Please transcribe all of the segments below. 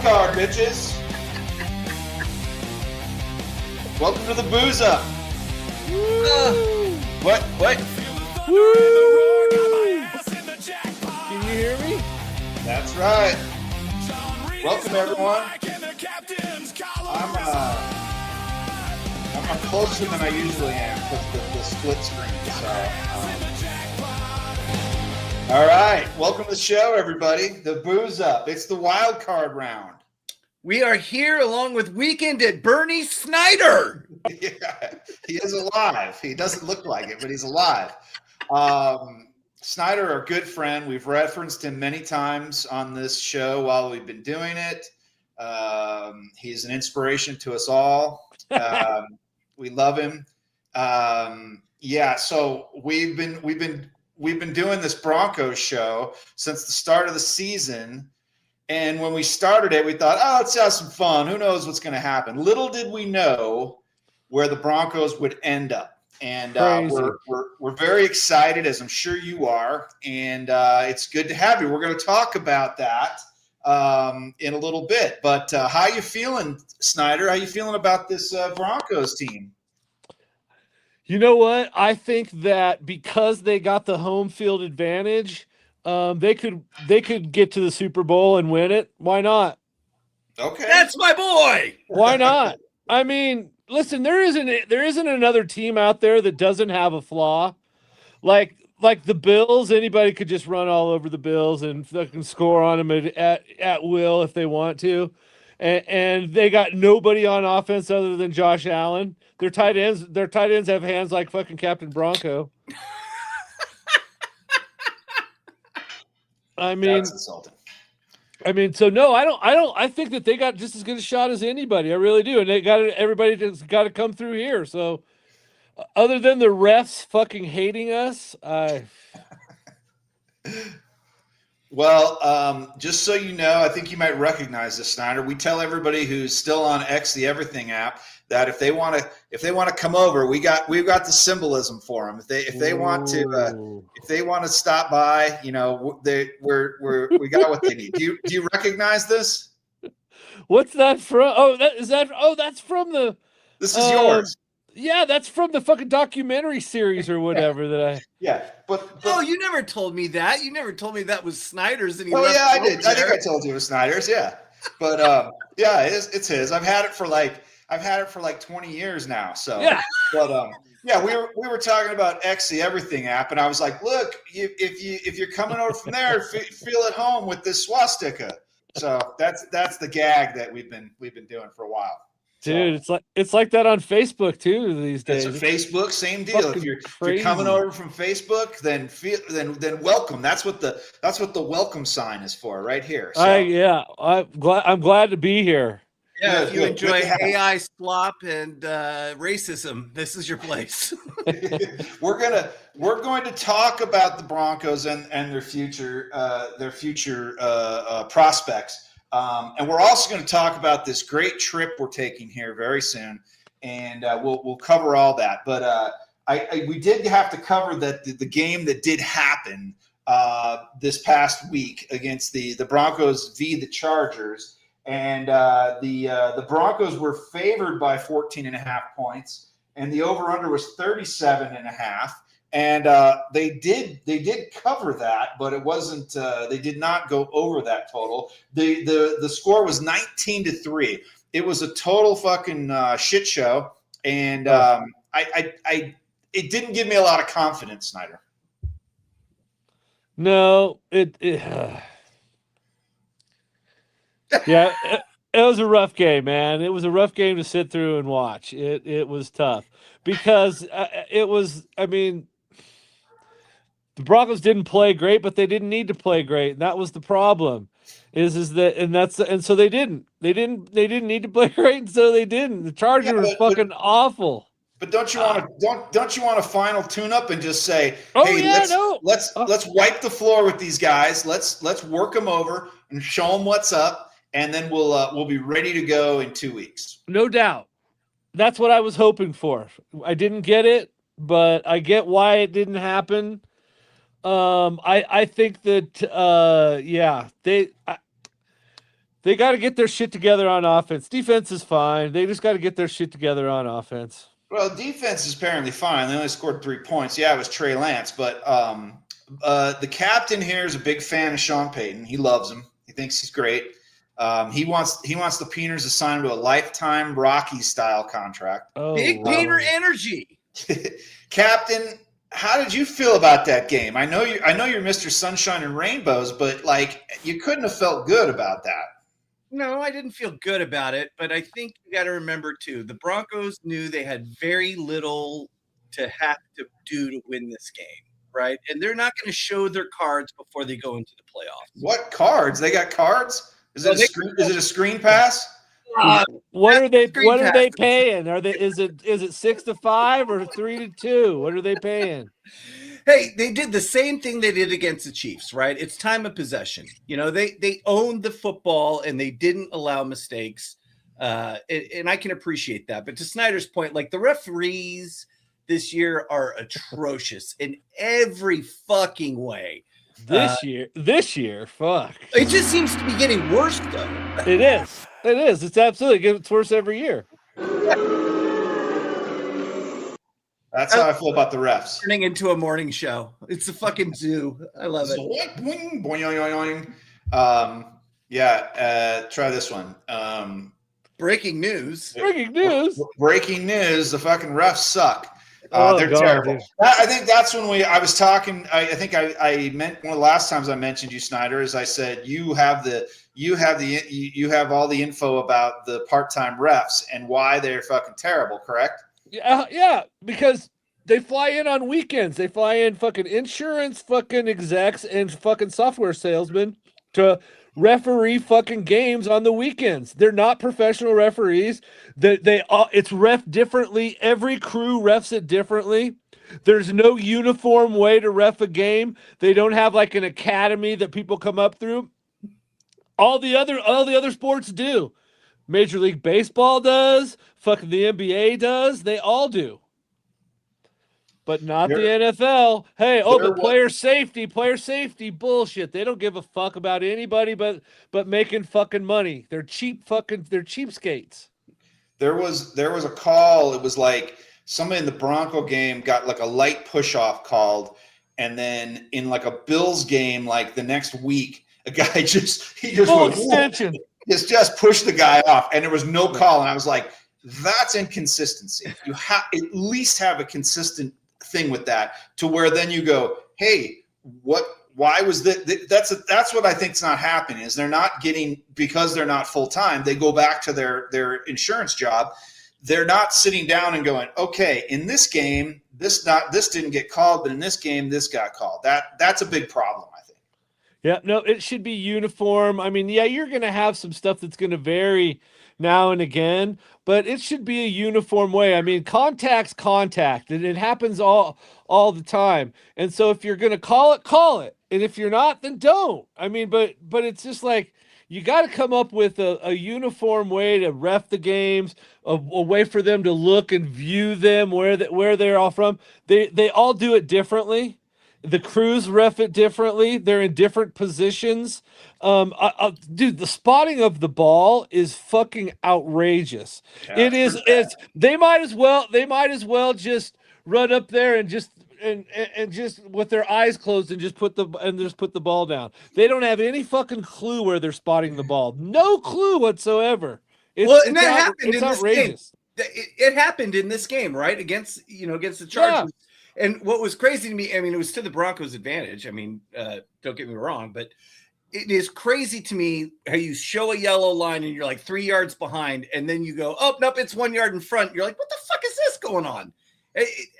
card, bitches. Welcome to the Booze Up. What? Woo! Can you hear me? That's right. Welcome, everyone. I'm closer than I usually am because of the split screen. All right. Welcome to the show, everybody. The Booze Up. It's the wild card round. We are here along with Weekend at Bernie Snyder. Yeah, he is alive. He doesn't look like it, but he's alive. Snyder, our good friend, we've referenced him many times on this show while we've been doing it. He's an inspiration to us all. We love him. So we've been doing this Broncos show since the start of the season. And when we started it, we thought, let's have some fun. Who knows what's going to happen? Little did we know where the Broncos would end up. And we're very excited, as I'm sure you are. And it's good to have you. We're going to talk about that in a little bit. But how you feeling, Snyder? How you feeling about this Broncos team? You know what? I think that because they got the home field advantage, they could get to the Super Bowl and win it. Why not? Okay, that's my boy. Why not? I mean, listen, there isn't another team out there that doesn't have a flaw. Like the Bills, anybody could just run all over the Bills and fucking score on them at will if they want to. And they got nobody on offense other than Josh Allen. Their tight ends have hands like fucking Captain Bronco. I mean, that's insulting. I think that they got just as good a shot as anybody. I really do. And everybody just got to come through here. So other than the refs fucking hating us, Well, just so you know, I think you might recognize this, Snyder. We tell everybody who's still on X, the Everything app, that if they want to come over, we've got the symbolism for them. If they want to stop by, we got what they need. Do you recognize this? What's that from? That's from the. This is yours. Yeah, that's from the fucking documentary series or whatever but you never told me that. You never told me that was Snyder's. And I did. I think I told you it was Snyder's. Yeah, but it's his. I've had it for like 20 years now. So yeah, but we were talking about X, the Everything app, and I was like, look, if you're coming over from there, feel at home with this swastika. So that's the gag that we've been doing for a while. Dude, it's like that on Facebook too these days. It's Facebook, same deal. If you're coming over from Facebook, then welcome. That's what the welcome sign is for, right here. So. I'm glad to be here. Yeah, if you enjoy AI slop and racism, this is your place. We're going to talk about the Broncos and their future prospects. And we're also going to talk about this great trip we're taking here very soon, and we'll cover all that. But we did have to cover that the game that did happen this past week against the Broncos v. the Chargers, and the Broncos were favored by 14.5 points, and the over/under was 37.5. And they did cover that, but it wasn't. They did not go over that total. The score was 19-3. It was a total fucking shit show, and it didn't give me a lot of confidence, Snyder. No, yeah, it was a rough game, man. It was a rough game to sit through and watch. It was tough because it was. I mean. The Broncos didn't play great, but they didn't need to play great. And that was the problem. So they didn't need to play great, and so they didn't. The Chargers were fucking awful. But don't you want a final tune-up and just say, let's wipe the floor with these guys. Let's work them over and show them what's up, and then we'll be ready to go in 2 weeks. No doubt. That's what I was hoping for. I didn't get it, but I get why it didn't happen. I think that They got to get their shit together on offense. Defense is fine. They just got to get their shit together on offense. Well, defense is apparently fine. They only scored 3 points. Yeah, it was Trey Lance, but the captain here is a big fan of Sean Payton. He loves him. He thinks he's great. He wants the Painters to sign him to a lifetime Rocky-style contract. Oh, Big Painter energy. Captain, how did you feel about that game? I know you're Mr. Sunshine and Rainbows, but like you couldn't have felt good about that. No, I didn't feel good about it, but I think you got to remember too, the Broncos knew they had very little to have to do to win this game, right? And they're not going to show their cards before they go into the playoffs. What cards? They got cards? Is it a screen pass? What are they paying? Is it 6-5 or 3-2? What are they paying? Hey, they did the same thing they did against the Chiefs, right? It's time of possession. You know, they owned the football and they didn't allow mistakes. And I can appreciate that. But to Snyder's point, like the referees this year are atrocious in every fucking way. This year, fuck. It just seems to be getting worse, though. It is. It's absolutely gets worse every year. That's how I feel about the refs. Turning into a morning show. It's a fucking zoo. I love it. Boing, boing, try this one. Breaking news. Breaking news. Breaking news. The fucking refs suck. They're God, terrible. dude. I think that's when I was talking. I think I meant one of the last times I mentioned you, Snyder, is I said you have all the info about the part-time refs and why they're fucking terrible. Correct? Yeah, because they fly in on weekends. They fly in fucking insurance, fucking execs, and fucking software salesmen to referee fucking games on the weekends. They're not professional referees. It's ref differently. Every crew refs it differently. There's no uniform way to ref a game. They don't have like an academy that people come up through. All the other sports do. Major League Baseball does. Fucking the NBA does. They all do. But not the NFL. Hey, but player safety, bullshit. They don't give a fuck about anybody but making fucking money. They're cheapskates. There was a call. It was like somebody in the Bronco game got like a light push off called, and then in like a Bills game, like the next week, a guy just full extension. Just pushed the guy off, and there was no call. And I was like, that's inconsistency. You have at least have a consistent thing with that, to where then you go, hey, why was that? That's what I think is not happening, is they're not getting, because they're not full time, they go back to their insurance job. They're not sitting down and going, okay, in this game, this didn't get called, but in this game, this got called. That's a big problem, I think. Yeah, no, it should be uniform. I mean, yeah, you're going to have some stuff that's going to vary now and again, but it should be a uniform way. I mean, contact's contact, and it happens all the time. And so if you're going to call it. And if you're not, then don't. I mean, but it's just like, you got to come up with a uniform way to ref the games, a way for them to look and view them, where they're all from. They all do it differently. The crews ref it differently. They're in different positions. Dude, the spotting of the ball is fucking outrageous. Yeah, it is. It's they might as well just run up there and just with their eyes closed and just put the ball down. They don't have any fucking clue where they're spotting the ball. No clue whatsoever. That happened in outrageous. This game. It happened in this game, right? Against the Chargers. Yeah. And what was crazy to me, I mean, it was to the Broncos' advantage. I mean, don't get me wrong, but it is crazy to me how you show a yellow line and you're like 3 yards behind, and then you go, oh, nope, it's 1 yard in front. You're like, what the fuck is this going on?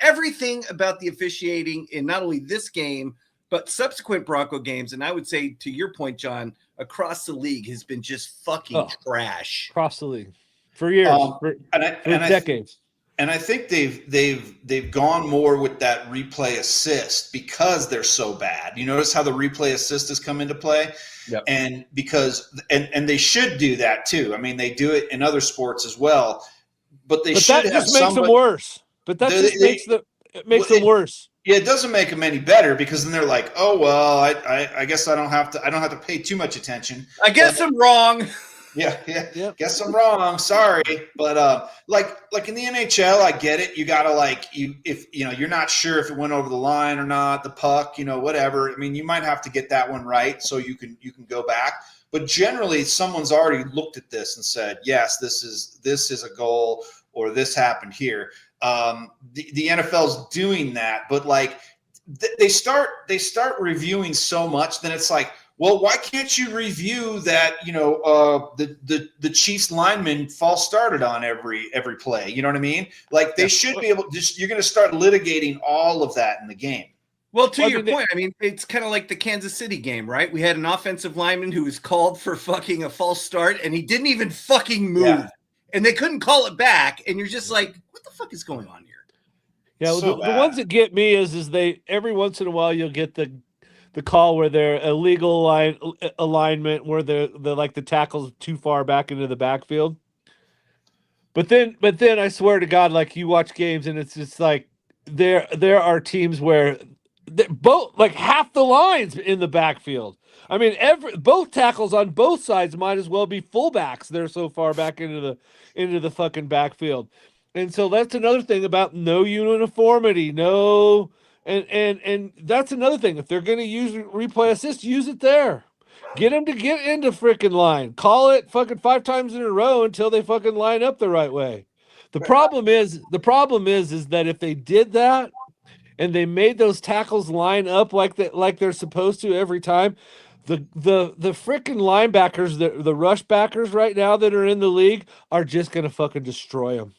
Everything about the officiating in not only this game, but subsequent Bronco games, and I would say, to your point, John, across the league has been just fucking trash. Across the league. For years. For decades. And I think they've gone more with that replay assist because they're so bad. You notice how the replay assist has come into play? Yep. And because they should do that too. I mean, they do it in other sports as well, but that just makes them worse. But that just makes them worse. Yeah, it doesn't make them any better, because then they're like, oh well, I guess I don't have to pay too much attention. I guess I'm wrong. Yeah. Yep. Guess I'm wrong. Sorry, but like in the NHL, I get it. You gotta if you're not sure if it went over the line or not, the puck, whatever. I mean, you might have to get that one right so you can go back. But generally, someone's already looked at this and said, yes, this is a goal, or this happened here. The NFL's doing that, but they start reviewing so much, then it's like, well, why can't you review that? The Chiefs lineman false started on every play. You know what I mean? Like they should be able. You're going to start litigating all of that in the game. Well, to your point, I mean, it's kind of like the Kansas City game, right? We had an offensive lineman who was called for fucking a false start, and he didn't even fucking move, and they couldn't call it back. And you're just like, what the fuck is going on here? Yeah, the ones that get me is they every once in a while you'll get the call where they're illegal alignment where they're like the tackle's too far back into the backfield. But then I swear to God, like you watch games and it's just like there are teams where both like half the lines in the backfield. I mean, both tackles on both sides might as well be fullbacks. They're so far back into the fucking backfield. And so that's another thing about no uniformity, no. And that's another thing. If they're going to use replay assist, use it there. Get them to get into freaking line. Call it fucking 5 times in a row until they fucking line up the right way. The problem is that if they did that and they made those tackles line up like they're supposed to every time, the freaking linebackers, the rush backers right now that are in the league are just going to fucking destroy them.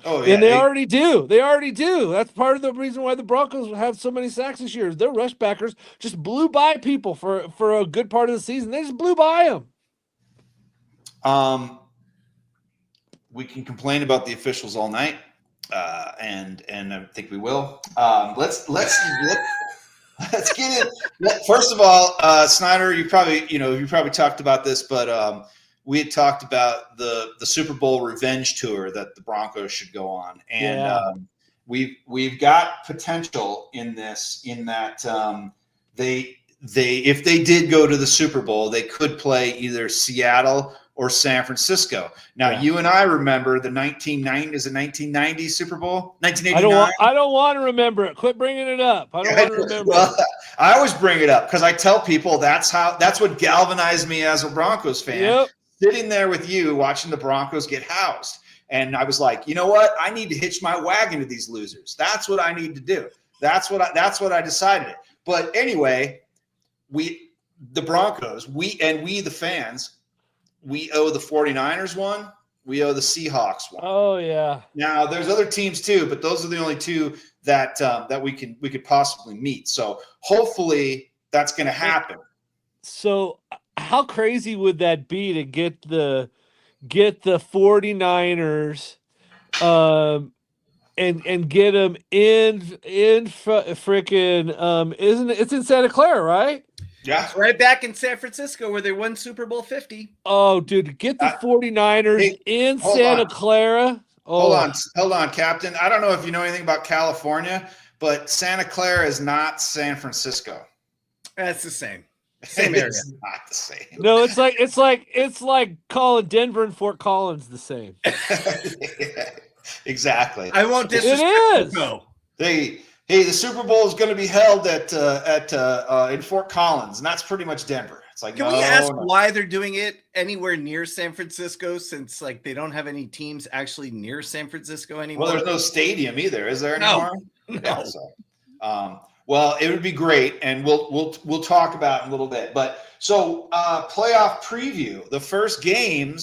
Oh, yeah. And they already do. They already do. That's part of the reason why the Broncos have so many sacks this year. Their rush backers just blew by people for a good part of the season. They just blew by them. We can complain about the officials all night, and I think we will. Let's get in. First of all, Snyder, you probably talked about this, but we had talked about the Super Bowl revenge tour that the Broncos should go on, and we've got potential in this. In that they if they did go to the Super Bowl, they could play either Seattle or San Francisco. Now, you and I remember the 1990 Super Bowl, 1989. I don't want to remember it. Quit bringing it up. I don't want to remember. Well, I always bring it up because I tell people that's what galvanized me as a Broncos fan. Yep. Sitting there with you, watching the Broncos get housed, and I was like, you know what? I need to hitch my wagon to these losers. That's what I need to do. That's what I decided. But anyway, the Broncos, the fans. We owe the 49ers one. We owe the Seahawks one. Oh, yeah. Now, there's other teams too, but those are the only two that we could possibly meet. So hopefully that's going to happen. So how crazy would that be to get the 49ers and get them in freaking isn't it? It's in Santa Clara, right? Yeah. It's right back in San Francisco where they won Super Bowl 50. Oh, dude, get the 49ers in Santa Clara. Oh. Hold on, Captain. I don't know if you know anything about California, but Santa Clara is not San Francisco. That's the same. Same area. It's not the same. No, it's like calling Denver and Fort Collins the same. Exactly. I won't disrespect. It is. No. Hey, the Super Bowl is going to be held in Fort Collins, and that's pretty much Denver. It's like, can we ask why they're doing it anywhere near San Francisco, since like they don't have any teams actually near San Francisco anymore? Well, there's no stadium either, is there anymore? No. Yeah, so, well, it would be great, and we'll talk about it in a little bit. But so playoff preview. The first game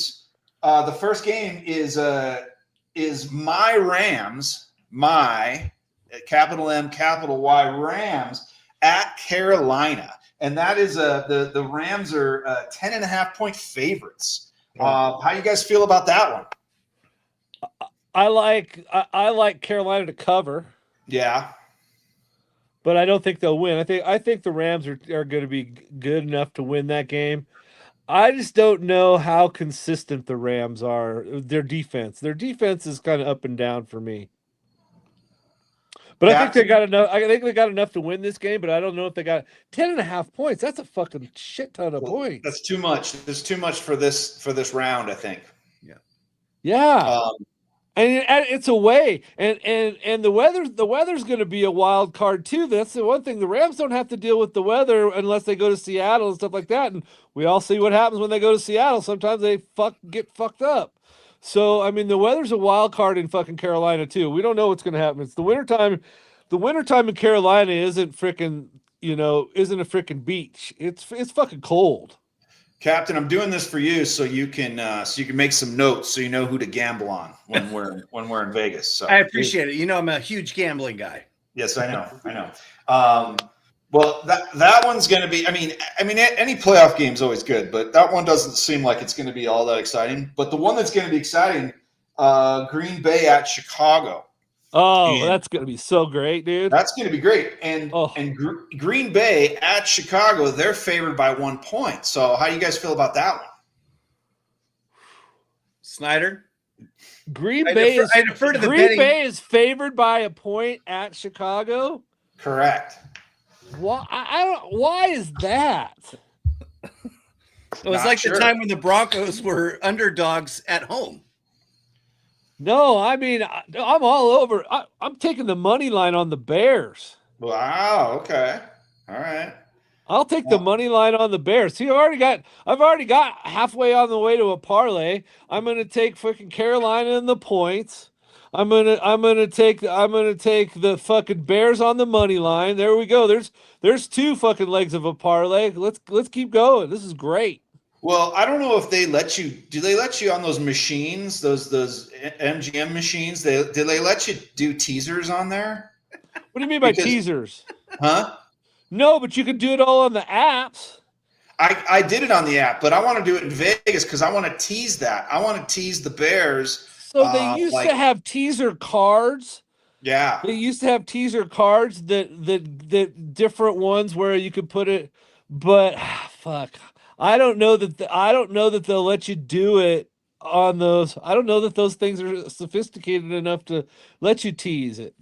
is my Rams, capital M, capital Y Rams at Carolina. And that is the Rams are 10.5-point favorites. How do you guys feel about that one? I like Carolina to cover. Yeah. But I don't think they'll win. I think the Rams are going to be good enough to win that game. I just don't know how consistent the Rams are. Their defense is kind of up and down for me. But I think they got enough. I think they got enough to win this game, but I don't know if they got 10.5 points. That's a fucking shit ton of points. That's too much. There's too much for this round, I think. Yeah. And it's away, and the weather's going to be a wild card too. That's the one thing. The Rams don't have to deal with the weather unless they go to Seattle and stuff like that. And we all see what happens when they go to Seattle. Sometimes they get fucked up. So I mean, the weather's a wild card in fucking Carolina too. We don't know what's going to happen. It's the wintertime. The wintertime in Carolina isn't a freaking beach. It's fucking cold. Captain, I'm doing this for you so you can make some notes so you know who to gamble on when we're in Vegas. So I appreciate it. You know, I'm a huge gambling guy. Yes, I know. Well, that one's going to be. I mean, any playoff game is always good, but that one doesn't seem like it's going to be all that exciting. But the one that's going to be exciting, Green Bay at Chicago. Oh, that's going to be so great, dude. That's going to be great. And Green Bay at Chicago, they're favored by 1 point. So how do you guys feel about that one? Snyder? Green Bay is favored by a point at Chicago? Correct. Why is that? It was the time when the Broncos were underdogs at home. No, I mean, I'm all over. I'm taking the money line on the Bears. Wow. Okay. All right. I'll take the money line on the Bears. See, I've already got halfway on the way to a parlay. I'm gonna take fucking Carolina in the points. I'm gonna take the fucking Bears on the money line. There we go. There's 2 fucking legs of a parlay. Let's keep going. This is great. Well, I don't know if they let you. Do they let you on those machines? Those MGM machines? Did they let you do teasers on there? What do you mean by teasers? Huh? No, but you can do it all on the apps. I did it on the app, but I want to do it in Vegas because I want to tease that. I want to tease the Bears. So they used to have teaser cards. Yeah. They used to have teaser cards that different ones where you could put it, but fuck. I don't know that they'll let you do it on those. I don't know that those things are sophisticated enough to let you tease it.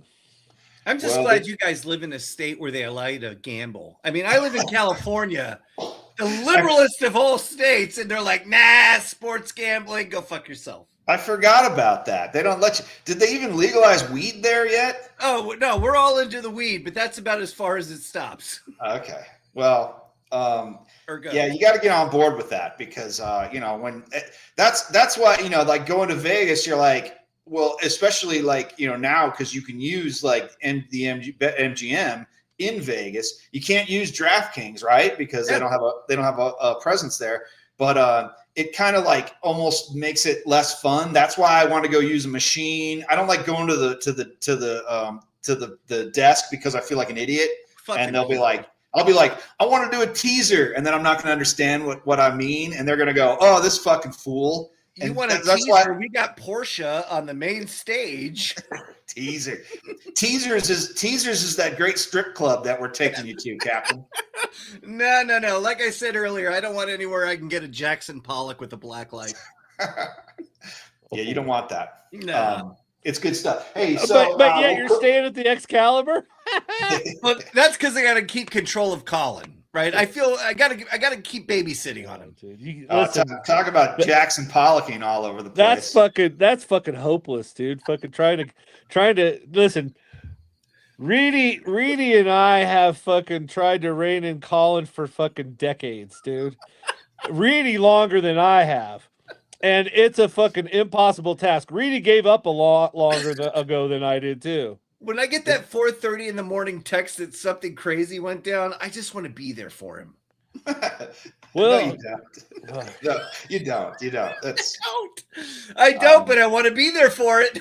I'm just glad you guys live in a state where they allow you to gamble. I mean, I live in California, the liberalist of all states, and they're like, nah, sports gambling, go fuck yourself. I forgot about that. They don't let you. Did they even legalize weed there yet? Oh, no, we're all into the weed, but that's about as far as it stops. Okay. Well, yeah, you got to get on board with that because when that's why like going to Vegas, you're like, well, especially like now because you can use like the MGM in Vegas, you can't use DraftKings, right? Because they don't have a presence there. But it kind of like almost makes it less fun. That's why I want to go use a machine. I don't like going to the desk because I feel like an idiot. And they'll be like. I'll be like, I want to do a teaser, and then I'm not going to understand what I mean, and they're going to go, "Oh, this fucking fool!" You want a teaser? We got Porsche on the main stage. Teasers is that great strip club that we're taking you to, Captain. No. Like I said earlier, I don't want anywhere I can get a Jackson Pollock with a black light. Yeah, you don't want that. No. It's good stuff. Hey, so but yet you're staying at the Excalibur. Well, that's because I got to keep control of Colin, right? I feel I got to keep babysitting on him. Dude, talk about Jackson Pollocking all over the place. That's fucking hopeless, dude. Fucking trying to listen. Reedy and I have fucking tried to rein in Colin for fucking decades, dude. Reedy longer than I have. And it's a fucking impossible task. Reedy gave up a lot longer ago than I did too. When I get that 4:30 in the morning text that something crazy went down, I just want to be there for him. Well, no, you don't. No, you don't. I don't, but I want to be there for it.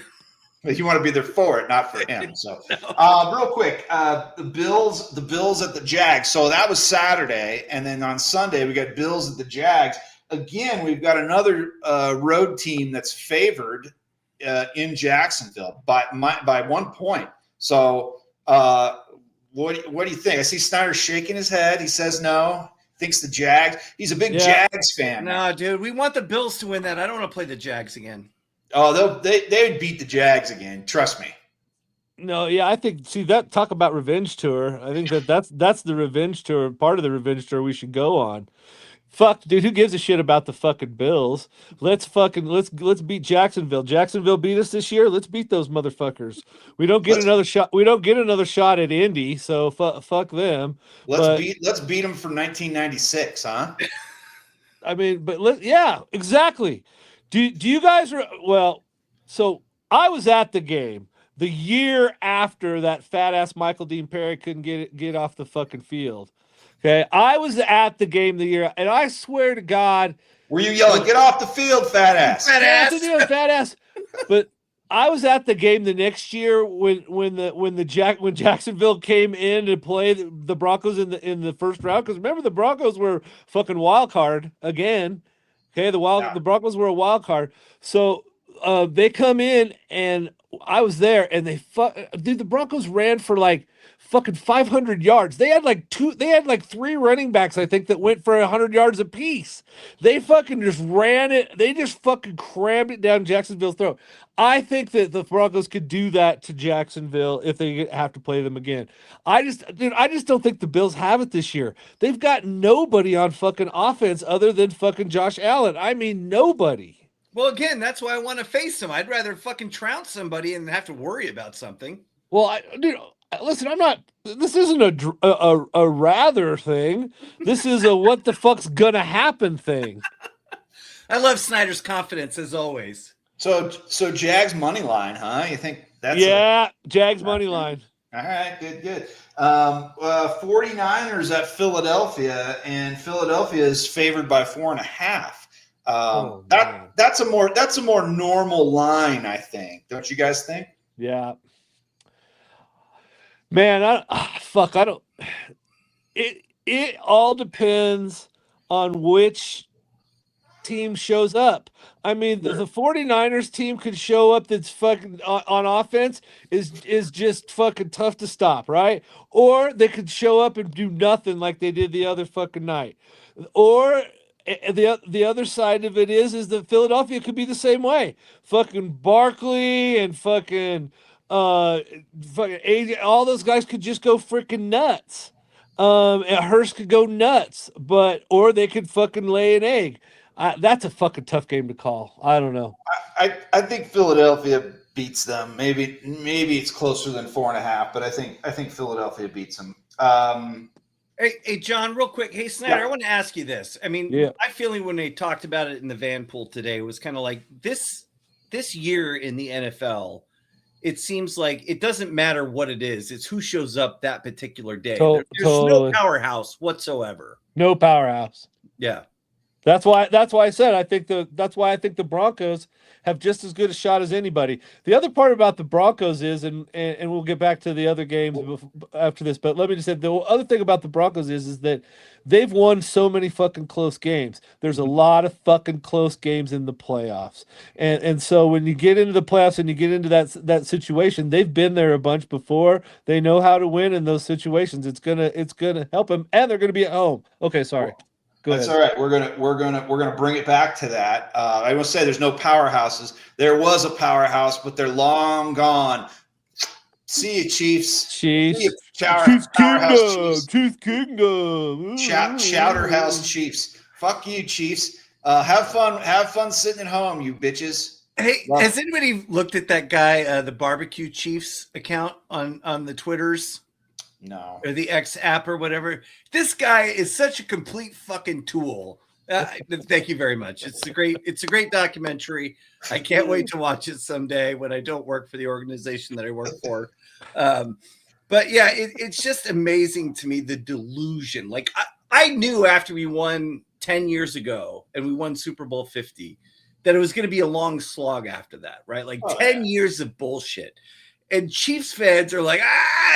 You want to be there for it, not for him. So, real quick, the Bills at the Jags. So that was Saturday, and then on Sunday we got Bills at the Jags. Again, we've got another road team that's favored in Jacksonville by 1 point. So, what do you think? I see Snyder shaking his head. He says no. Thinks the Jags. He's a big Jags fan. No, dude, we want the Bills to win that. I don't want to play the Jags again. Oh, they would beat the Jags again. Trust me. No, yeah, I think that talk about revenge tour. I think that's the revenge tour, part of the revenge tour we should go on. Fuck, dude, who gives a shit about the fucking Bills? Let's beat Jacksonville. Jacksonville beat us this year. Let's beat those motherfuckers. We don't get another shot. We don't get another shot at Indy, so fuck them. Let's beat them for 1996, huh? I mean, yeah, exactly. Do you guys so I was at the game the year after that fat ass Michael Dean Perry couldn't get off the fucking field. Okay, I was at the game the year, and I swear to God, were you yelling, "Get off the field, fat ass"? Fat ass. Fat ass. But I was at the game the next year when Jacksonville came in to play the Broncos in the first round, because remember the Broncos were fucking wild card again. Okay, the Broncos were a wild card, so they come in and I was there, and the Broncos ran for like fucking 500 yards. They had like three running backs, I think, that went for 100 yards apiece. They fucking just ran it. They just fucking crammed it down Jacksonville's throat. I think that the Broncos could do that to Jacksonville if they have to play them again. I just don't think the Bills have it this year. They've got nobody on fucking offense other than fucking Josh Allen. I mean, nobody. Well, again, that's why I want to face him. I'd rather fucking trounce somebody and have to worry about something. Well, listen, I'm not. This isn't a rather thing. This is a what the fuck's gonna happen thing. I love Snyder's confidence as always. So Jags money line, huh? You think that's Jags money line. All right, good. 49ers at Philadelphia, and Philadelphia is favored by 4.5. That's a more normal line, I think. Don't you guys think? Yeah. Man, I don't. It all depends on which team shows up. I mean, the 49ers team could show up that's fucking on offense is just fucking tough to stop, right? Or they could show up and do nothing like they did the other fucking night. Or the other side of it is that Philadelphia could be the same way. Fucking Barkley and fucking AJ, all those guys could just go freaking nuts. And Hurst could go nuts, or they could fucking lay an egg. That's a fucking tough game to call. I don't know. I think Philadelphia beats them. Maybe it's closer than 4.5, but I think Philadelphia beats them. Hey, John, real quick. Hey, Snyder, I want to ask you this. I mean, my feeling when they talked about it in the Van Pool today was kind of like this year in the NFL. It seems like it doesn't matter what it is. It's who shows up that particular day. There's no powerhouse whatsoever. No powerhouse. Yeah. That's why I said that's why I think the Broncos have just as good a shot as anybody. The other part about the Broncos is, and we'll get back to the other games after this, but let me just say the other thing about the Broncos is that they've won so many fucking close games. There's a lot of fucking close games in the playoffs, and so when you get into the playoffs and you get into that situation, they've been there a bunch before. They know how to win in those situations. It's gonna help them, and they're gonna be at home. Okay, sorry. That's all right. We're gonna bring it back to that. I will say there's no powerhouses. There was a powerhouse, but they're long gone. See you, Chiefs. Chiefs. See you, Chiefs Kingdom. Chiefs Kingdom. Chowderhouse Chiefs. Fuck you, Chiefs. Have fun sitting at home, you bitches. Hey, has anybody looked at that guy, the Barbecue Chiefs account on the Twitters? No. Or the X app or whatever. This guy is such a complete fucking tool. Thank you very much. It's a great documentary. I can't wait to watch it someday when I don't work for the organization that I work for. But yeah, it's just amazing to me, the delusion. Like I knew after we won 10 years ago and we won Super Bowl 50 that it was going to be a long slog after that, right? Like 10 years of bullshit. And Chiefs fans are like,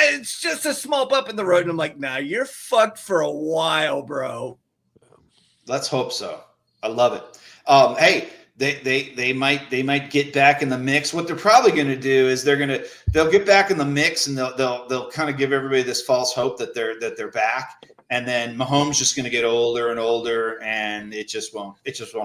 it's just a small bump in the road. And I'm like, nah, you're fucked for a while, bro. Let's hope so. I love it. Hey, they might get back in the mix. What they're probably going to do is they'll get back in the mix and they'll kind of give everybody this false hope that they're back. And then Mahomes just going to get older and older, and it just won't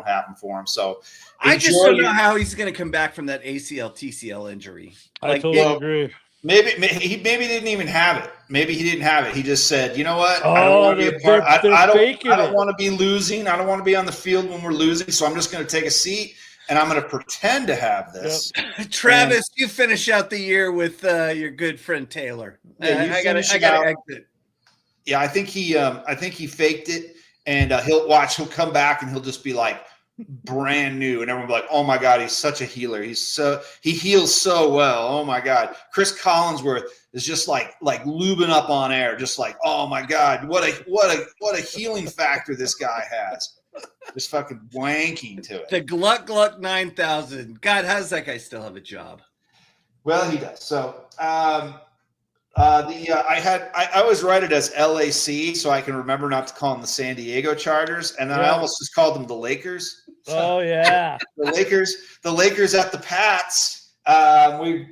happen for him. So I just don't know how he's going to come back from that ACL TCL injury. I totally agree. Maybe he didn't even have it. Maybe he didn't have it. He just said, "You know what? Oh, I don't want to be a part. I don't it. want to be losing. I don't want to be on the field when we're losing. So I'm just going to take a seat and I'm going to pretend to have this." Yep. Travis, you finish out the year with your good friend Taylor. Yeah, I got to exit. Yeah, I think he faked it, and he'll come back and he'll just be like brand new, and everyone will be like, "Oh my God, he's such a healer. He heals so well. Oh my God." Chris Collinsworth is just like lubing up on air, just like, "Oh my God, what a healing factor this guy has." Just fucking wanking to it. The Gluck 9000. God, how does that guy still have a job? Well, he does. So I always write it as LAC so I can remember not to call them the San Diego Chargers, and then I almost just called them the Lakers. Oh yeah, the Lakers at the Pats.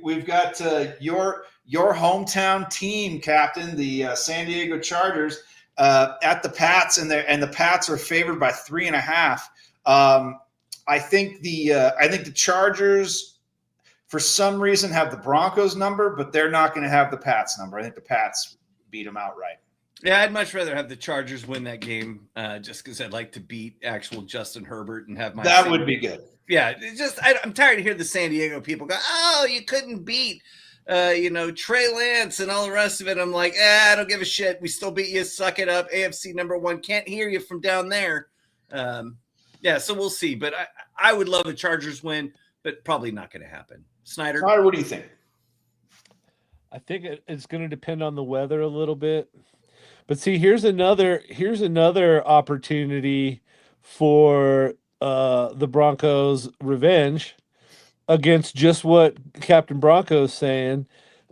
We've got your hometown team, Captain, the San Diego Chargers, at the Pats, and the Pats are favored by 3.5. I think the Chargers, for some reason, have the Broncos number, but they're not going to have the Pats number. I think the Pats beat them outright. Yeah, I'd much rather have the Chargers win that game, just because I'd like to beat actual Justin Herbert and have my. That would be good. Yeah, I'm tired of hearing the San Diego people go, "Oh, you couldn't beat, Trey Lance and all the rest of it." I'm like, I don't give a shit. We still beat you. Suck it up. AFC #1. Can't hear you from down there. Yeah, so we'll see. But I would love a Chargers win, but probably not going to happen. Snyder, what do you think? I think it's going to depend on the weather a little bit. But see, here's another opportunity for the Broncos' revenge against just what Captain Bronco's saying,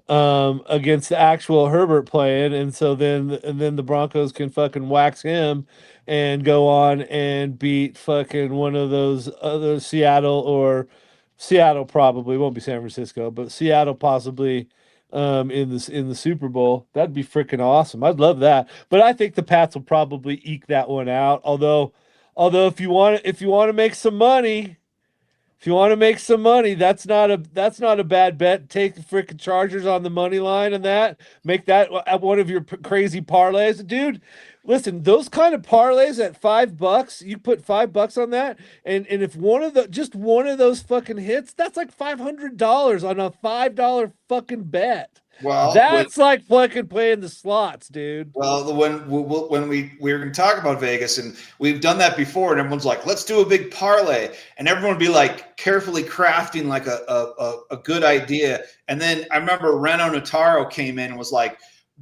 against the actual Herbert playing, and then the Broncos can fucking wax him and go on and beat fucking one of those other Seattle probably won't be San Francisco, but Seattle possibly. In the Super Bowl, that'd be freaking awesome. I'd love that, but I think the Pats will probably eke that one out. Although if you want to make some money, that's not a bad bet. Take the freaking Chargers on the money line and that. Make that one of your crazy parlays, dude. Listen, those kind of parlays at $5, you put $5 on that, and if one of those fucking hits, that's like $500 on a $5 fucking bet. Well, that's like fucking playing the slots, dude. Well, when we're going to talk about Vegas, and we've done that before, and everyone's like, "Let's do a big parlay," and everyone would be like carefully crafting like a good idea, and then I remember Reno Nataro came in and was like,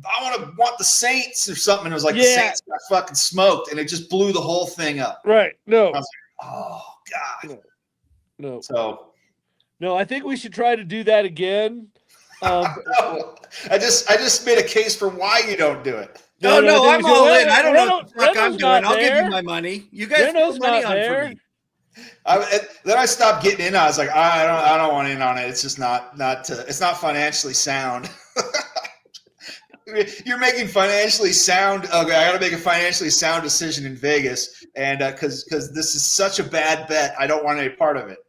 I want the Saints or something. And it was like the Saints got fucking smoked, and it just blew the whole thing up. Right. No. I was like, oh God. No. So no, I think we should try to do that again. No, I just made a case for why you don't do it. No, I'm all in. I don't know what the fuck I'm doing. I'll give you my money. You guys put money on for me. Then I stopped getting in. I was like, I don't want in on it. It's just it's not financially sound. You're making financially sound. Okay, I got to make a financially sound decision in Vegas, and because this is such a bad bet, I don't want any part of it.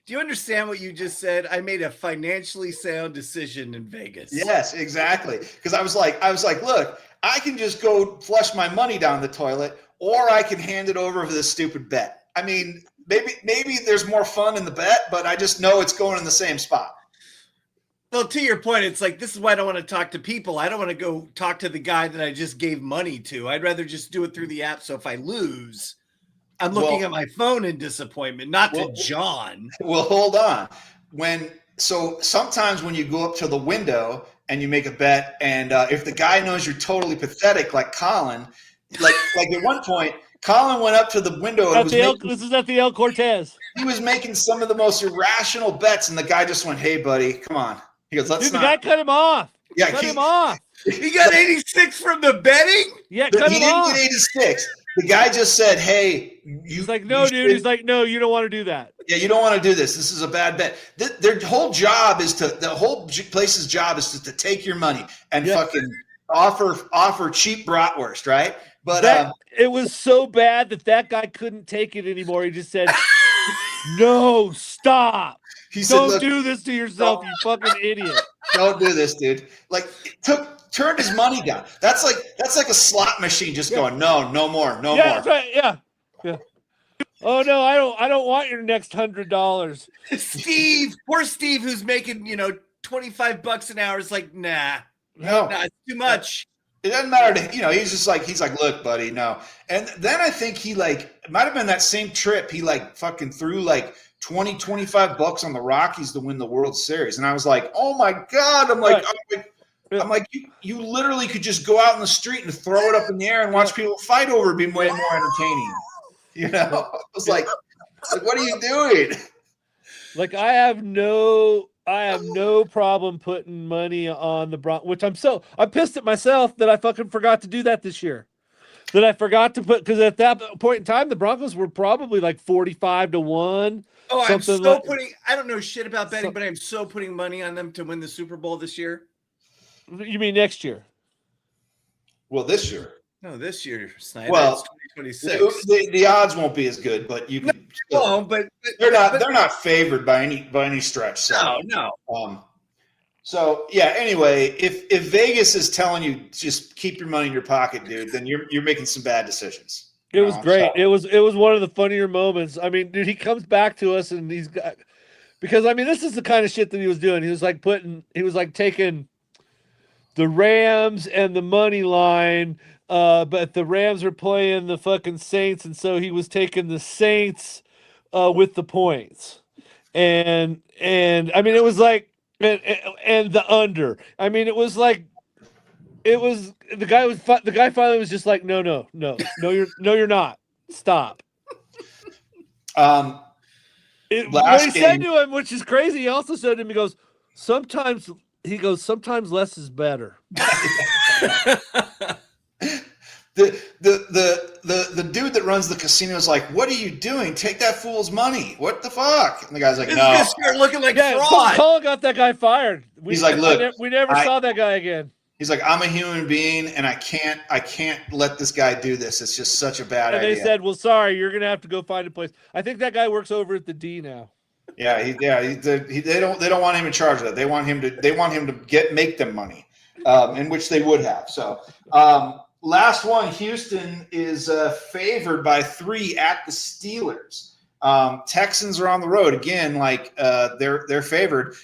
Do you understand what you just said? I made a financially sound decision in Vegas. Yes, exactly. Because I was like, look, I can just go flush my money down the toilet, or I can hand it over for this stupid bet. I mean, maybe there's more fun in the bet, but I just know it's going in the same spot. Well, to your point, it's like, this is why I don't want to talk to people. I don't want to go talk to the guy that I just gave money to. I'd rather just do it through the app. So if I lose, I'm looking at my phone in disappointment, not to John. Well, hold on. So sometimes when you go up to the window and you make a bet, and if the guy knows you're totally pathetic, like Colin, like at one point, Colin went up to the window and this is at the El Cortez. He was making some of the most irrational bets, and the guy just went, "Hey, buddy, come on." He goes, "Let's not." The guy cut him off. Yeah, cut him off. He got 86 from the betting? Yeah, cut him off. He didn't get 86. The guy just said, "Hey, He's like, no, dude." He's like, "No, you don't want to do that." Yeah, you don't want to do this. This is a bad bet. Their whole job is the whole place's job is to take your money and fucking offer cheap bratwurst, right? But it was so bad that guy couldn't take it anymore. He just said, "No, stop." He said, Don't "Look, do this to yourself, you fucking idiot." don't do this, dude." Like, turned his money down. That's like a slot machine just going, "No, no more, no Yeah, more." that's right. Yeah. Yeah. Oh no, I don't want your next $100. Steve, poor Steve, who's making $25 an hour, is like, nah, it's too much. It doesn't matter to he's like, "Look, buddy, no." And then I think he it might have been that same trip. He fucking threw $25 on the Rockies to win the World Series, and I was like, "Oh my god!" I'm like, you literally could just go out in the street and throw it up in the air and watch people fight over it. Be way more entertaining. I was like, what are you doing? Like, I have no problem putting money on the Broncos, which I'm pissed at myself that I fucking forgot to do that this year. That I forgot to put, because at that point in time, the Broncos were probably 45-1. Oh, I'm so putting. I don't know shit about betting, but I'm so putting money on them to win the Super Bowl this year. You mean next year? Well, this year. No, this year, Snyder. Well, it's 2026. The odds won't be as good, but you can. No, but they're not favored by any stretch. So. No. So yeah. Anyway, if Vegas is telling you just keep your money in your pocket, dude, then you're making some bad decisions. It was great. So. It was one of the funnier moments. I mean, dude, he comes back to us and he's got, because I mean, this is the kind of shit that he was doing. He was taking the Rams and the money line, but the Rams were playing the fucking Saints, and so he was taking the Saints with the points, and I mean, it was and the under. I mean, it was the guy finally was just like, no, you're not. Stop. What he said to him, which is crazy, he also said to him, he goes, sometimes less is better. The dude that runs the casino is like, "What are you doing? Take that fool's money. What the fuck?" And the guy's like, "No." This start looking like fraud. Colin got that guy fired. He's like, "Look, we never saw that guy again." He's like, "I'm a human being, and I can't let this guy do this. It's just such a bad idea." And they said, "Well, sorry, you're gonna have to go find a place." I think that guy works over at the D now. Yeah, they don't want him in charge of that. They want him to make them money, in which they would have. So, last one, Houston is favored by 3 at the Steelers. Texans are on the road again, they're favored.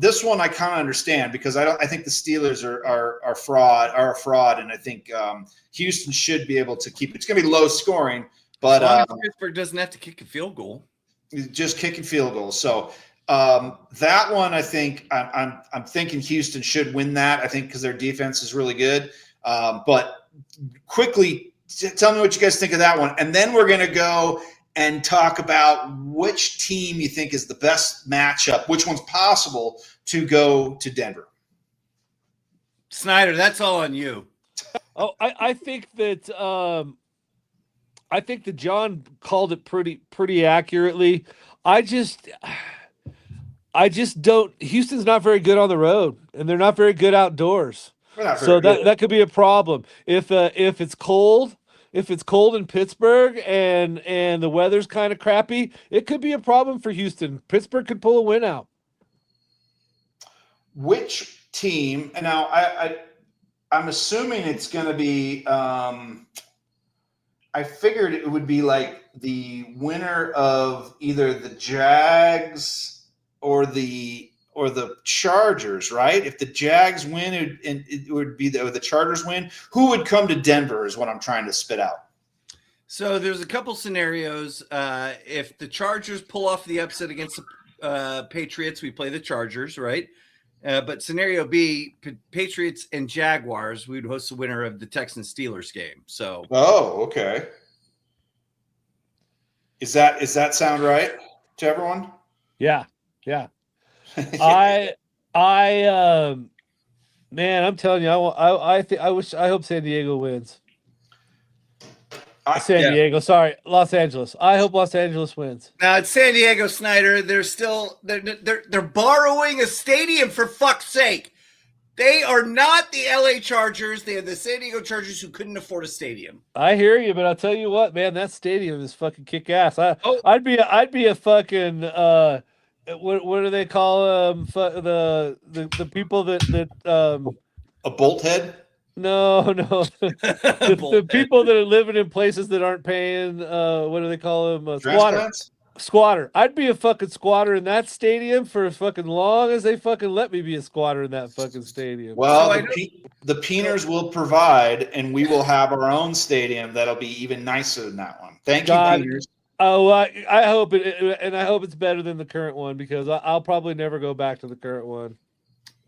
This one I kind of understand because I think the Steelers are a fraud, and I think Houston should be able to keep it. It's going to be low scoring, but Pittsburgh doesn't have to kick a field goal. Just kicking field goals. So that one, I think I'm thinking Houston should win that. I think because their defense is really good. But quickly, tell me what you guys think of that one, and then we're going to go and talk about which team you think is the best matchup, which one's possible to go to Denver. Snyder, that's all on you. Oh, I think that John called it pretty accurately. I just don't. Houston's not very good on the road, and they're not very good outdoors. So that could be a problem if it's cold. If it's cold in Pittsburgh and the weather's kind of crappy, it could be a problem for Houston. Pittsburgh could pull a win out. Which team? And now I'm assuming it's going to be. I figured it would be like the winner of either the Jags or the Chargers, right? If the Jags win, it would be the Chargers win. Who would come to Denver is what I'm trying to spit out. So there's a couple scenarios. If the Chargers pull off the upset against the Patriots, we play the Chargers, right? But scenario B, Patriots and Jaguars, we'd host the winner of the Texans-Steelers game. So. Oh, okay. Is that sound right to everyone? Yeah. Man, I'm telling you, I hope San Diego wins. Los Angeles. I hope Los Angeles wins. Now it's San Diego, Snyder. They're borrowing a stadium, for fuck's sake. They are not the LA Chargers. They are the San Diego Chargers who couldn't afford a stadium. I hear you, but I'll tell you what, man, that stadium is fucking kick ass. I'd be a fucking what do they call the people that A bolt head? no the Bullhead. people that are living in places that aren't paying what do they call them, squatter. Transplants? Squatter. I'd be a fucking squatter in that stadium for as fucking long as they fucking let me be a squatter in that fucking stadium. Well, So the Peeners will provide, and we will have our own stadium that'll be even nicer than that one. Thank you, God. Peeners. Oh, I hope and I hope it's better than the current one because I'll probably never go back to the current one.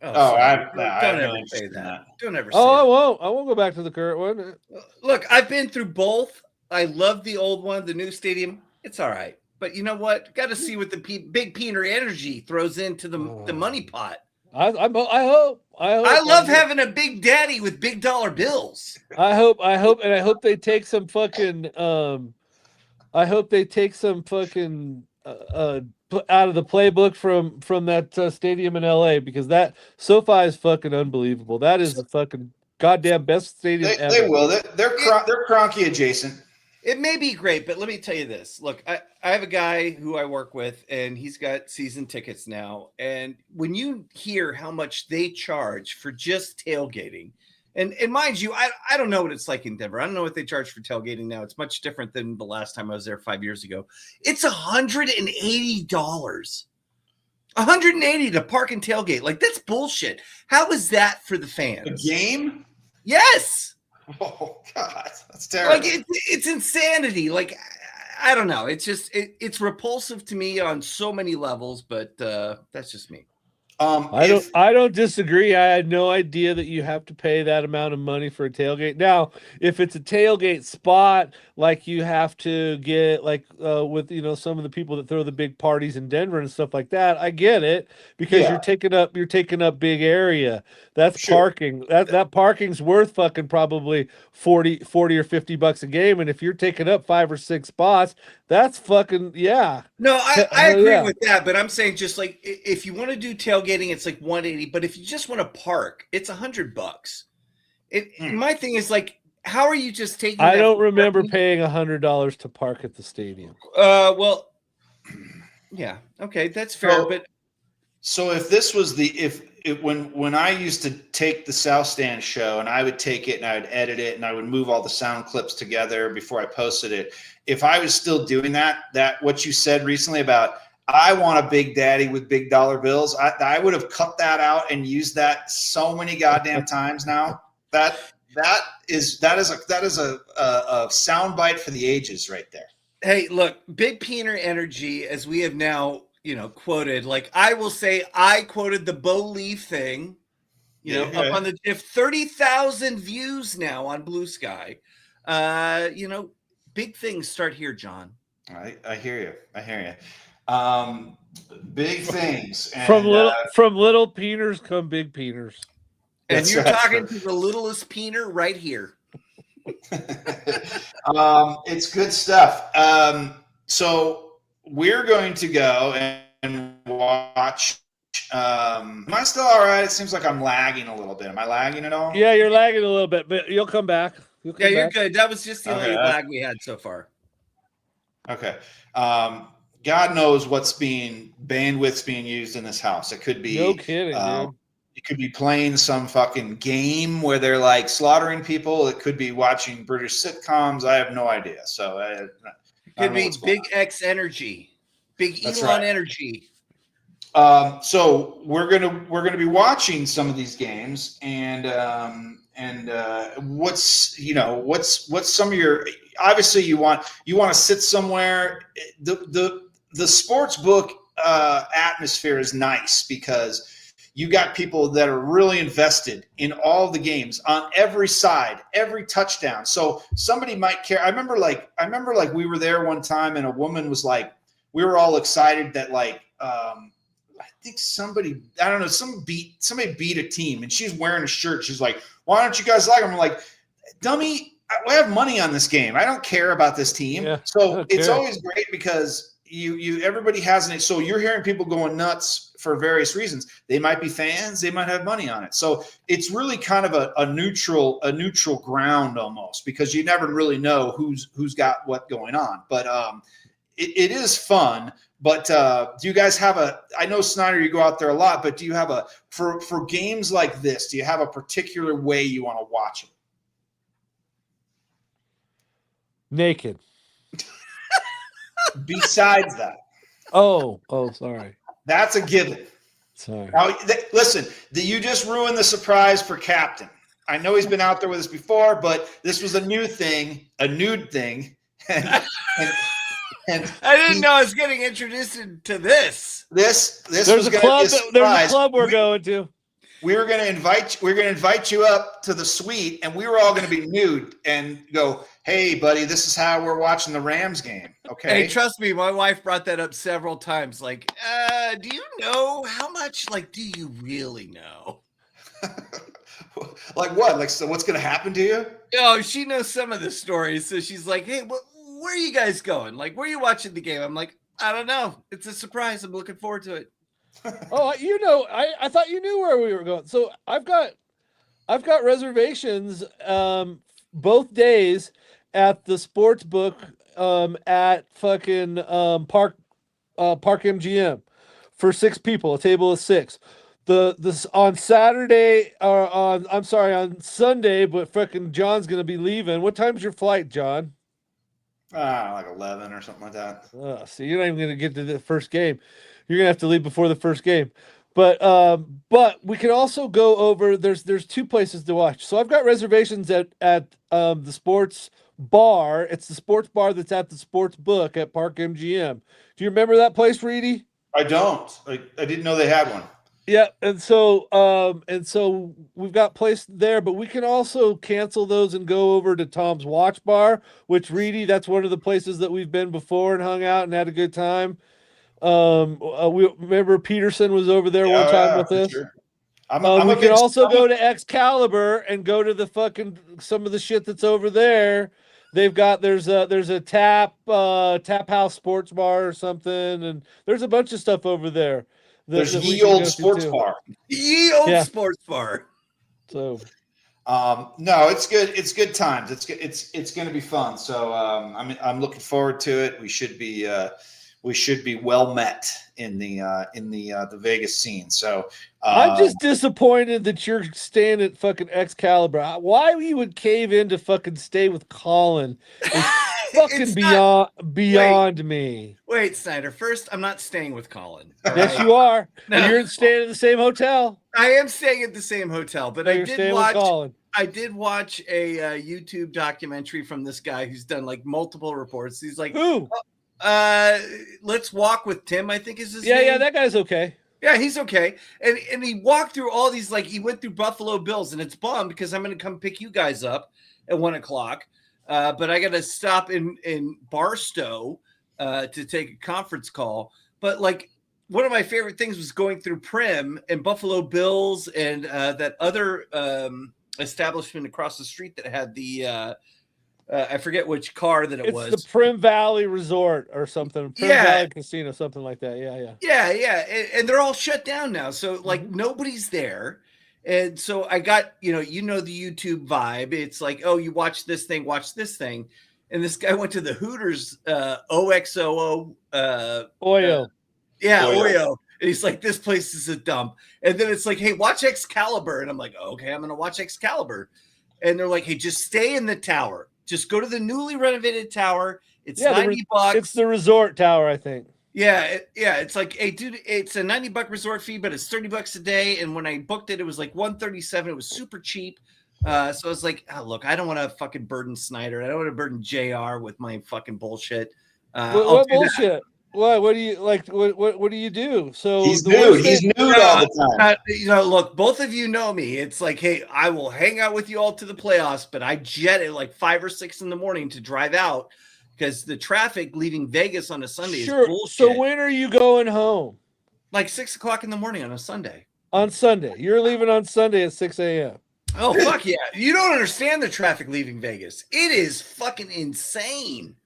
Oh, I don't have no ever interest say in that. Don't ever say Oh, that. I won't go back to the current one. Look, I've been through both. I love the old one, the new stadium. It's all right. But you know what? Got to see what the big Peener energy throws into the money pot. I hope. I love having a big daddy with big dollar bills. I hope, and I hope they take some fucking. I hope they take some fucking out of the playbook from that stadium in LA because that SoFi is fucking unbelievable. That is the fucking goddamn best stadium ever. They will. They're Kroenke adjacent. It may be great, but let me tell you this. Look, I have a guy who I work with, and he's got season tickets now. And when you hear how much they charge for just tailgating, and mind you, I don't know what it's like in Denver. I don't know what they charge for tailgating now. It's much different than the last time I was there 5 years ago. It's $180. $180 to park and tailgate. Like, that's bullshit. How is that for the fans? A game? Yes. Oh God, that's terrible. Like it's insanity. Like I don't know. It's just it's repulsive to me on so many levels, but that's just me. I don't disagree. I had no idea that you have to pay that amount of money for a tailgate. Now, if it's a tailgate spot, like you have to get like with some of the people that throw the big parties in Denver and stuff like that, I get it because you're taking up big area. That's parking. That parking's worth fucking probably 40 or $50 a game, and if you're taking up 5 or 6 spots, that's fucking No, I agree with that, but I'm saying just like if you want to do tailgating, it's like 180. But if you just want to park, it's $100. My thing is like, how are you just taking? I don't remember paying $100 to park at the stadium. Well, yeah, okay, that's fair. So if this was when I used to take the South Stand show and I would take it and I would edit it and I would move all the sound clips together before I posted it. If I was still doing that what you said recently about I want a big daddy with big dollar bills, I would have cut that out and used that so many goddamn times now. That is a sound bite for the ages right there. Hey, look, big Peener energy, as we have now quoted. Like I will say, I quoted the Bo Leaf thing. Up on if 30,000 views now on Blue Sky. Big things start here, John. I hear you. Big things. And, from little peeners come big peeners. And you're talking to the littlest peener right here. It's good stuff. So we're going to go and watch. Am I still all right? It seems like I'm lagging a little bit. Am I lagging at all? Yeah, you're lagging a little bit, but you'll come back. You're good. That was just the only lag we had so far. Okay. God knows what's bandwidth's being used in this house. It could be no kidding, dude. It could be playing some fucking game where they're like slaughtering people. It could be watching British sitcoms. I have no idea. So it could be Big X energy, Big Elon energy. So we're gonna be watching some of these games, and what's some of your, obviously you want to sit somewhere. The sports book atmosphere is nice because you got people that are really invested in all the games on every side, every touchdown. So somebody might care. I remember like we were there one time and a woman was like, we were all excited that like, I think somebody beat a team and she's wearing a shirt. She's like, why don't you guys like them? I'm like, dummy, I have money on this game. I don't care about this team. Yeah, so it's always great because everybody has it. So you're hearing people going nuts for various reasons. They might be fans. They might have money on it. So it's really kind of a neutral ground almost because you never really know who's got what going on. But it is fun. But do you guys have I know, Snyder, you go out there a lot, but do you have for games like this, do you have a particular way you want to watch them? Naked. Besides that. Oh, sorry. That's a given. Sorry. Now, listen, you just ruined the surprise for Captain. I know he's been out there with us before, but this was a nude thing. And I didn't know I was getting introduced to this. This there's a club. There's a club we're going to. We were going to invite you up to the suite, and we were all going to be nude and go, "Hey, buddy, this is how we're watching the Rams game." Okay. Hey, trust me, my wife brought that up several times. Like, do you know how much? Like, do you really know? Like what? Like, so what's going to happen to you? Oh, she knows some of the stories, so she's like, "Hey, where are you guys going? Like, where are you watching the game?" I'm like, "I don't know. It's a surprise. I'm looking forward to it." Oh, I thought you knew where we were going. So I've got reservations both days at the sports book at fucking Park MGM for 6 people, a table of 6. This on Saturday or on Sunday, but fucking John's gonna be leaving. What time's your flight, John? Like 11 or something like that. So you're not even gonna get to the first game. You're gonna have to leave before the first game. But we can also go over. There's 2 places to watch. So I've got reservations at the sports bar. It's the sports bar that's at the sports book at Park MGM. Do you remember that place, Reedy? I don't. I didn't know they had one. Yeah, and so we've got place there, but we can also cancel those and go over to Tom's Watch Bar, which Reedy, that's one of the places that we've been before and hung out and had a good time. We remember Peterson was over there one time with us. Sure. We can also go to Excalibur and go to the fucking some of the shit that's over there. There's a tap house sports bar or something, and there's a bunch of stuff over there. There's Ye Old Sports Bar. Ye Old Sports Bar. So, no, it's good. It's good times. It's going to be fun. So I'm looking forward to it. We should be well met in the Vegas scene. So I'm just disappointed that you're staying at fucking Excalibur. Why you would cave in to fucking stay with Colin is fucking beyond me. Wait, Snyder. First, I'm not staying with Colin. Yes, you are. No. You're staying at the same hotel. I am staying at the same hotel, but I did watch a YouTube documentary from this guy who's done like multiple reports. He's like, who? Let's Walk with Tim, I think is his name. Yeah, that guy's okay. Yeah, he's okay. And he walked through all these, like he went through Buffalo Bills, and it's bummed because I'm going to come pick you guys up at 1:00. But I got to stop in Barstow to take a conference call. But like one of my favorite things was going through Prim and Buffalo Bills and that other establishment across the street that had the I forget which car that it was. It's the Prim Valley Resort or something. Prim Valley Casino, something like that. Yeah. And they're all shut down now. So like nobody's there. And so I got, the YouTube vibe. It's like, oh, you watch this thing. And this guy went to the Hooters OXOO. Oyo. Oyo. And he's like, this place is a dump. And then it's like, hey, watch Excalibur. And I'm like, okay, I'm going to watch Excalibur. And they're like, hey, just stay in the tower. Just go to the newly renovated tower. It's $90. It's the resort tower, I think. Yeah. It's like, hey, dude, it's a $90 resort fee, but it's $30 a day. And when I booked it, it was like $137. It was super cheap. So I was like, oh, look, I don't want to fucking burden Snyder. I don't want to burden JR with my fucking bullshit. What bullshit? What do you like? What do you do? So he's nude. He's nude all the time. Look, both of you know me. It's like, hey, I will hang out with you all to the playoffs, but I jet at like 5 or 6 in the morning to drive out because the traffic leaving Vegas on a Sunday is bullshit. So when are you going home? Like 6 o'clock in the morning on a Sunday. On Sunday, you're leaving on Sunday at 6 a.m. Oh fuck yeah! You don't understand the traffic leaving Vegas. It is fucking insane.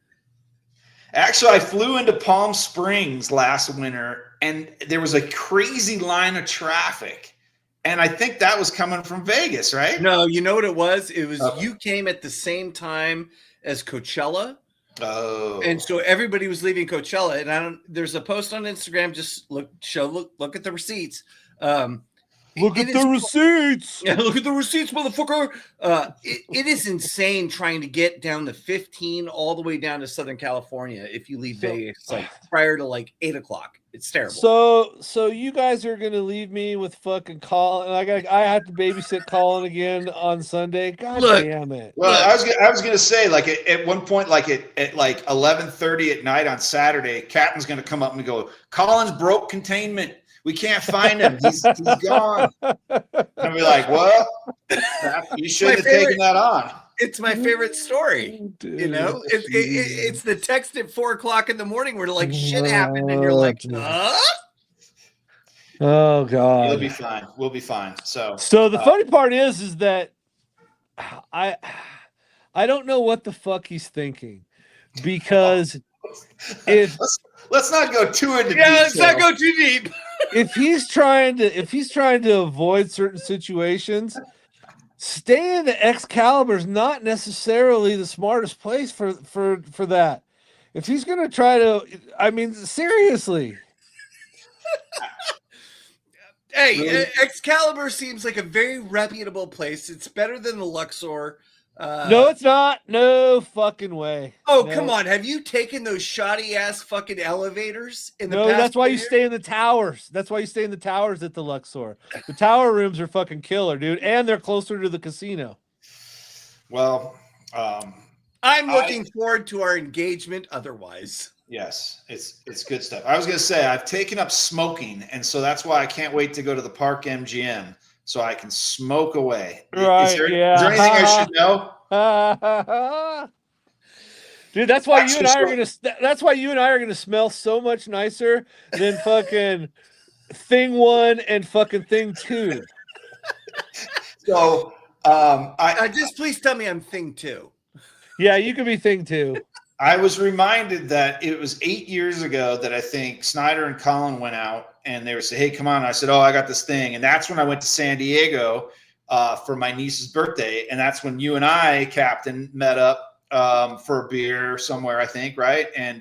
Actually, I flew into Palm Springs last winter, and there was a crazy line of traffic. And I think that was coming from Vegas, right? No, you know what it was? It was You came at the same time as Coachella, and then Vegas came at the same time as Palm Springs. Oh. And so everybody was leaving Coachella, and there's a post on Instagram. Just look at the receipts. Look at the receipts. Yeah, look at the receipts, motherfucker. It is insane trying to get down to 15 all the way down to Southern California if you leave Vegas like prior to like 8 o'clock. It's terrible. So you guys are gonna leave me with fucking Colin. I have to babysit Colin again on Sunday. God damn it. Well, I was gonna say, like at one point, like at like 11:30 at night on Saturday, Captain's gonna come up and go, Colin's broke containment. We can't find him. He's gone. And we're like, well, you shouldn't have taken that on. It's my favorite story. Dude, it's the text at 4 o'clock in the morning where like shit happened and you're like, huh? Oh God. We'll be fine. We'll be fine. So the funny part is that I don't know what the fuck he's thinking, because if let's not go too into detail. Let's not go too deep. If he's trying to avoid certain situations, staying at Excalibur is not necessarily the smartest place for that. If he's going to try to, I mean, seriously. Hey, really? Excalibur seems like a very reputable place. It's better than the Luxor. No, it's not. No fucking way. Oh, no. Come on. Have you taken those shoddy ass fucking elevators in the past? No, that's why you stay in the towers. That's why you stay in the towers at the Luxor. The tower rooms are fucking killer, dude. And they're closer to the casino. Well, I'm looking forward to our engagement otherwise. Yes, it's good stuff. I was going to say, I've taken up smoking, and so that's why I can't wait to go to the Park MGM so I can smoke away. Right, is there anything I should know? Dude, that's why you and I are gonna smell so much nicer than fucking Thing 1 and fucking Thing 2. So just please tell me I'm Thing 2. Yeah, you could be Thing 2. I was reminded that it was 8 years ago that I think Snyder and Colin went out and they were saying, hey, come on. And I said, oh, I got this thing. And that's when I went to San Diego for my niece's birthday. And that's when you and I, Captain, met up for a beer somewhere, I think, right? And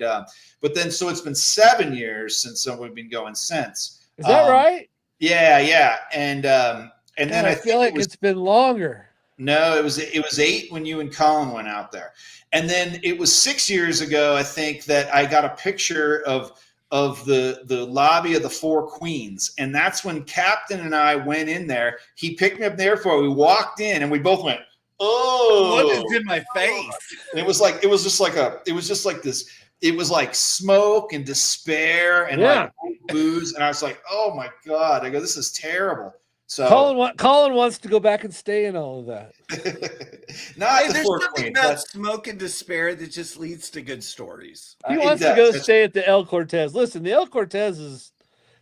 but then, so it's been 7 years since we've been going since. Is that right? Yeah. And then I feel like it's been longer. No, it was 8 when you and Colin went out there. And then it was 6 years ago, I think, that I got a picture of the lobby of the Four Queens. And that's when Captain and I went in there. He picked me up in the airport. We walked in and we both went, oh, what is in my face? And it was like smoke and despair and like booze. And I was like, oh my God. I go, this is terrible. So Colin wants to go back and stay in all of that. There's something about smoke and despair that just leads to good stories. He wants to go stay at the El Cortez. Listen, the El Cortez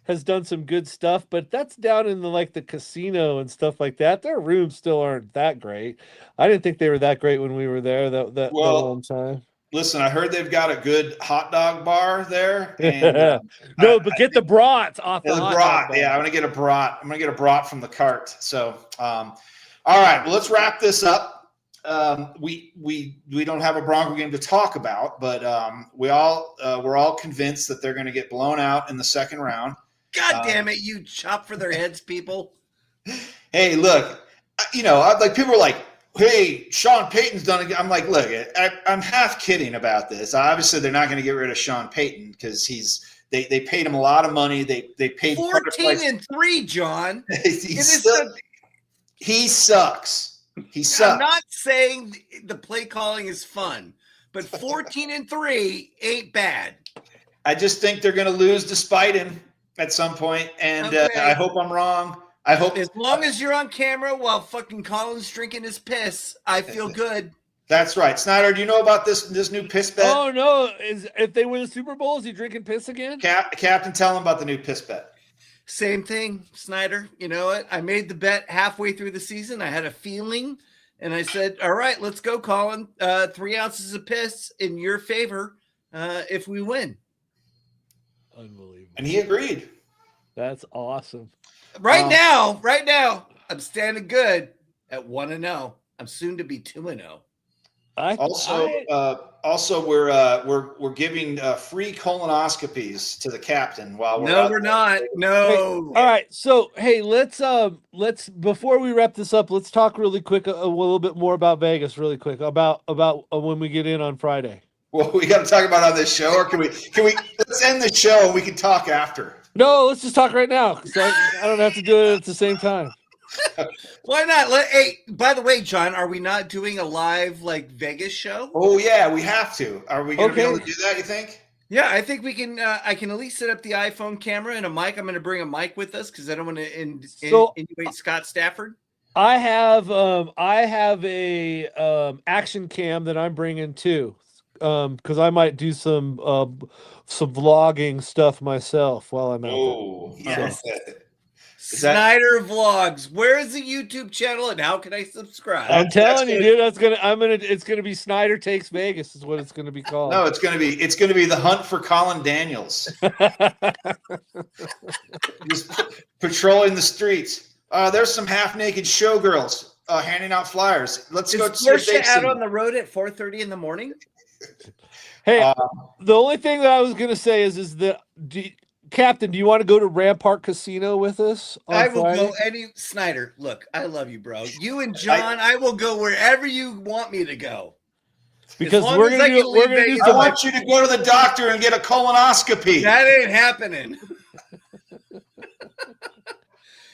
has done some good stuff, but that's down in the casino and stuff like that. Their rooms still aren't that great. I didn't think they were that great when we were there that one time. Listen, I heard they've got a good hot dog bar there. And, get the brats off the brat. Yeah, I'm gonna get a brat. I'm gonna get a brat from the cart. So, all right. Well, let's wrap this up. We don't have a Bronco game to talk about, but we're all convinced that they're going to get blown out in the second round. God damn it! You chop for their heads, people. Hey, look, people are like, hey, Sean Payton's done it. I'm like, look, I'm half kidding about this. Obviously, they're not going to get rid of Sean Payton because they paid him a lot of money. They paid 14-3, John. He sucks. He sucks. I'm not saying the play calling is fun, but 14-3 ain't bad. I just think they're going to lose despite him at some point, and I hope I'm wrong. I hope as long as you're on camera while fucking Colin's drinking his piss, I feel good. That's right. Snyder, do you know about this new piss bet? Oh no! If they win the Super Bowl, is he drinking piss again? Captain, tell him about the new piss bet. Same thing, Snyder. You know what? I made the bet halfway through the season. I had a feeling, and I said, "All right, let's go, Colin. 3 ounces of piss in your favor if we win." Unbelievable. And he agreed. That's awesome. Right now, I'm standing good at 1-0. I'm soon to be 2-0. Also, we're giving free colonoscopies to the captain while we're we're not. No. Hey, all right. So, hey, let's before we wrap this up, let's talk really quick a little bit more about Vegas, really quick about when we get in on Friday. Well, we got to talk about it on this show, or can we let's end the show and we can talk after. No, let's just talk right now because I don't have to do it at the same time. Why not? Hey, by the way, John, are we not doing a live like Vegas show? Oh yeah, we have to. Are we going to be able to do that? You think? Yeah, I think we can. I can at least set up the iPhone camera and a mic. I'm going to bring a mic with us because I don't want to innuate Scott Stafford. I have a action cam that I'm bringing too, because I might do some vlogging stuff myself while I'm out there. Oh yes. Snyder Vlogs. Where is the YouTube channel and how can I subscribe? I'm telling you, dude. It's gonna be Snyder Takes Vegas is what it's gonna be called. No, it's gonna be the hunt for Colin Daniels. Just patrolling the streets. There's some half-naked showgirls handing out flyers. Let's go. Porsche out on the road at 4:30 in the morning. Hey, the only thing that I was gonna say is that. Captain, do you want to go to Rampart Casino with us? I will go Snyder. Look, I love you, bro. You and John, I will go wherever you want me to go. Because we're gonna do. I want you to go to the doctor and get a colonoscopy. That ain't happening.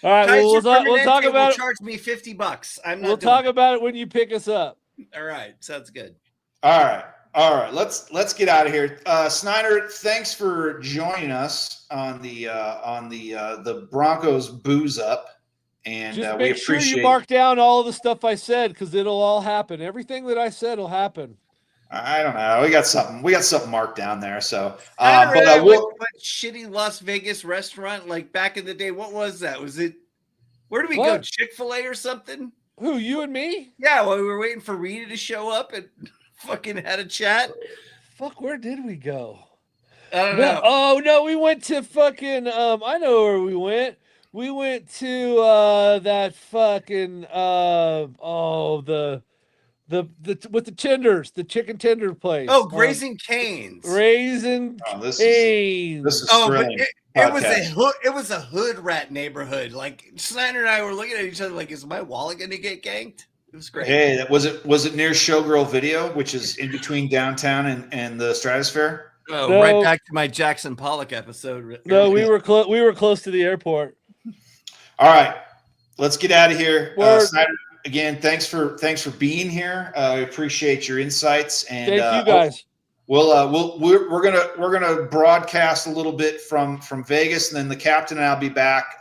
All right, we'll talk about it. Charge me $50. We'll talk about it when you pick us up. All right, sounds good. All right. Let's get out of here. Snyder, thanks for joining us on the Broncos booze up, and just we make sure appreciate you mark down all of the stuff I said because it'll all happen. Everything that I said will happen. I don't know. We got something marked down there. So, but I went to a shitty Las Vegas restaurant like back in the day. What was that? Was it? Where did we go? Chick-fil-A or something? Who? You and me? Yeah. Well, we were waiting for Rita to show up and fucking had a chat. Fuck, where did we go? I don't know. Oh no, we went to fucking I know where we went. We went to that fucking the with the tenders, the chicken tender place. Oh, Grazing Cane's. Raising Cane's. This is but it was a hood rat neighborhood. Like Snyder and I were looking at each other like, is my wallet gonna get ganked? It was great. Hey, was it near Showgirl Video, which is in between downtown and the Stratosphere? Oh, no, right back to my Jackson Pollock episode. No, we were close to the airport. All right, let's get out of here. Snyder, again, thanks for being here. I appreciate your insights, and thank you guys. We're gonna broadcast a little bit from Vegas, and then the captain and I'll be back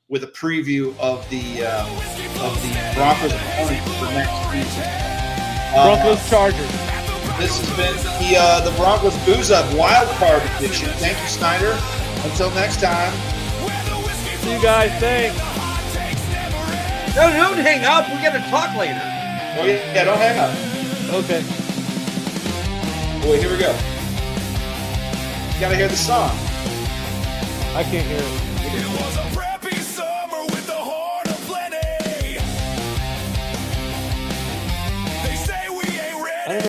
with a preview of the Broncos opponent for next season. Broncos Chargers. This has been the Broncos Booze Up Wild Card Edition. Thank you, Snyder. Until next time. See you guys. Thanks. No, don't hang up. We got to talk later. Oh yeah, don't hang up. Okay. Wait, here we go. You gotta hear the song. I can't hear it.